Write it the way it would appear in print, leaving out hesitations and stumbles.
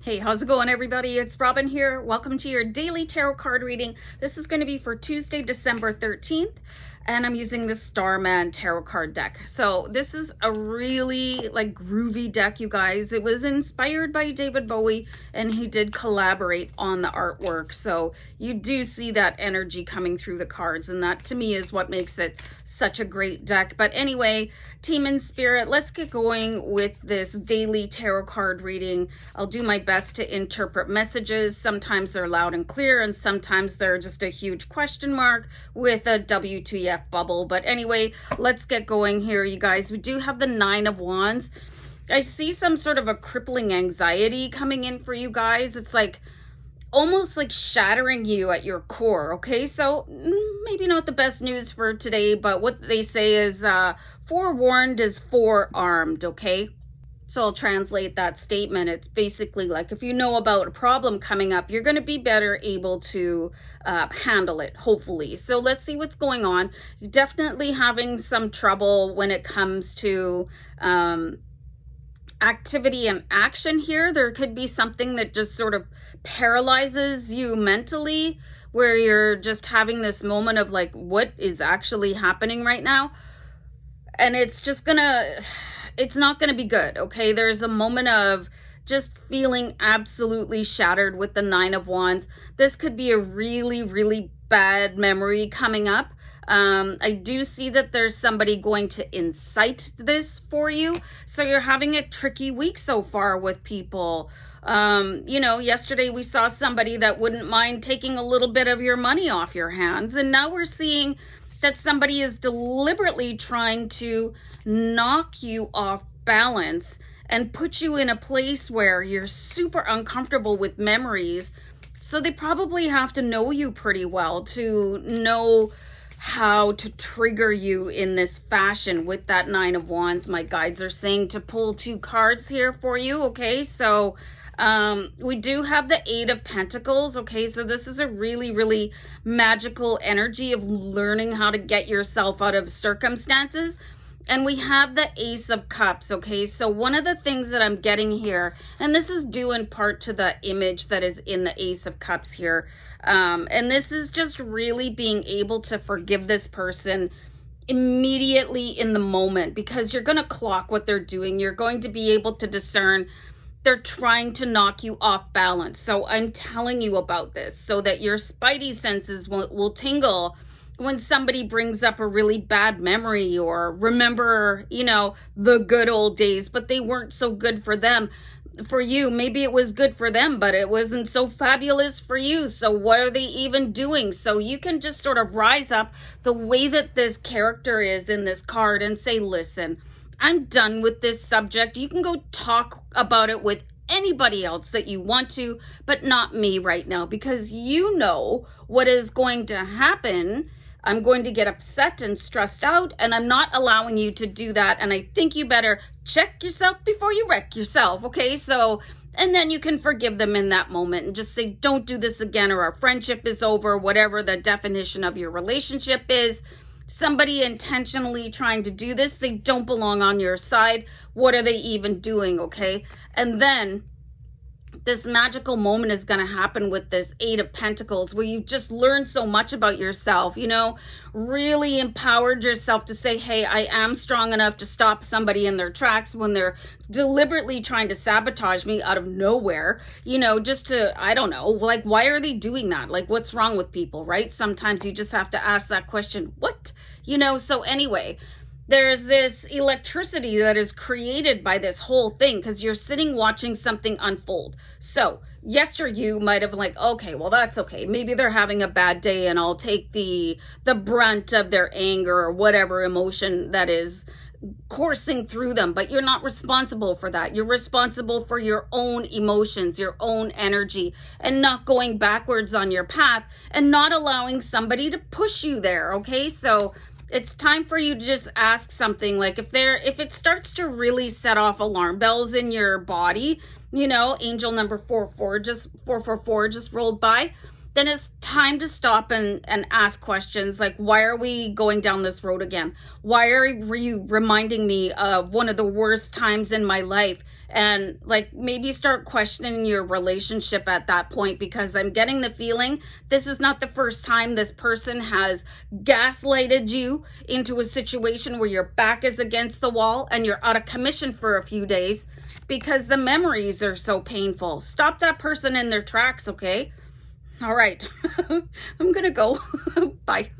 Hey, how's it going, everybody? It's Robin here. Welcome to your daily tarot card reading. This is going to be for Tuesday, December 13th, and I'm using the Starman tarot card deck. So this is a really groovy deck, you guys. It was inspired by David Bowie, and he did collaborate on the artwork. So you do see that energy coming through the cards, and that to me is what makes it such a great deck. But anyway, team in spirit, let's get going with this daily tarot card reading. I'll do my best to interpret messages. Sometimes they're loud and clear, and sometimes they're just a huge question mark with a WTF bubble. But anyway, let's get going here, you guys. We do have the Nine of Wands. I see some sort of a crippling anxiety coming in for you guys. It's like almost like shattering you at your core. Okay, so maybe not the best news for today, but what they say is forewarned is forearmed. Okay, so I'll translate that statement. It's basically like, if you know about a problem coming up, you're going to be better able to handle it, hopefully. So let's see what's going on. You're definitely having some trouble when it comes to activity and action here. There could be something that just sort of paralyzes you mentally, where you're just having this moment of like, what is actually happening right now? And it's not gonna be good. Okay, there's a moment of just feeling absolutely shattered with the Nine of Wands. This could be a really, really bad memory coming up. I do see that there's somebody going to incite this for you. So you're having a tricky week so far with people. Yesterday we saw somebody that wouldn't mind taking a little bit of your money off your hands. And now we're seeing that somebody is deliberately trying to knock you off balance and put you in a place where you're super uncomfortable with memories. So they probably have to know you pretty well to know how to trigger you in this fashion with that Nine of Wands. My guides are saying to pull two cards here for you. Okay, so we do have the Eight of Pentacles. Okay, so this is a really, really magical energy of learning how to get yourself out of circumstances. And we have the Ace of Cups. Okay, so one of the things that I'm getting here, and this is due in part to the image that is in the Ace of Cups here, and this is just really being able to forgive this person immediately in the moment, because you're going to clock what they're doing. You're going to be able to discern they're trying to knock you off balance. So I'm telling you about this so that your spidey senses will tingle when somebody brings up a really bad memory, or remember, the good old days, but they weren't so good for them. For you, maybe it was good for them, but it wasn't so fabulous for you. So what are they even doing? So you can just sort of rise up the way that this character is in this card and say, listen, I'm done with this subject. You can go talk about it with anybody else that you want to, but not me right now, because you know what is going to happen. I'm going to get upset and stressed out, and I'm not allowing you to do that. And I think you better check yourself before you wreck yourself. Okay, so, and then you can forgive them in that moment and just say, don't do this again, or our friendship is over, whatever the definition of your relationship is. Somebody intentionally trying to do this, they don't belong on your side. What are they even doing? Okay, and then this magical moment is going to happen with this Eight of Pentacles, where you've just learned so much about yourself, really empowered yourself to say, hey, I am strong enough to stop somebody in their tracks when they're deliberately trying to sabotage me out of nowhere, just to, I don't know, like, why are they doing that? Like, what's wrong with people, right? Sometimes you just have to ask that question, what? So anyway, there's this electricity that is created by this whole thing, because you're sitting watching something unfold. So yes, you might have okay, well, that's okay. Maybe they're having a bad day, and I'll take the brunt of their anger or whatever emotion that is coursing through them. But you're not responsible for that. You're responsible for your own emotions, your own energy, and not going backwards on your path and not allowing somebody to push you there. Okay, so it's time for you to just ask something, like if it starts to really set off alarm bells in your body, angel number 444 just rolled by, then it's time to stop and ask questions like, why are we going down this road again? Why are you reminding me of one of the worst times in my life? and like maybe start questioning your relationship at that point, because I'm getting the feeling this is not the first time this person has gaslighted you into a situation where your back is against the wall and you're out of commission for a few days because the memories are so painful. Stop that person in their tracks, okay? All right. I'm gonna go. Bye.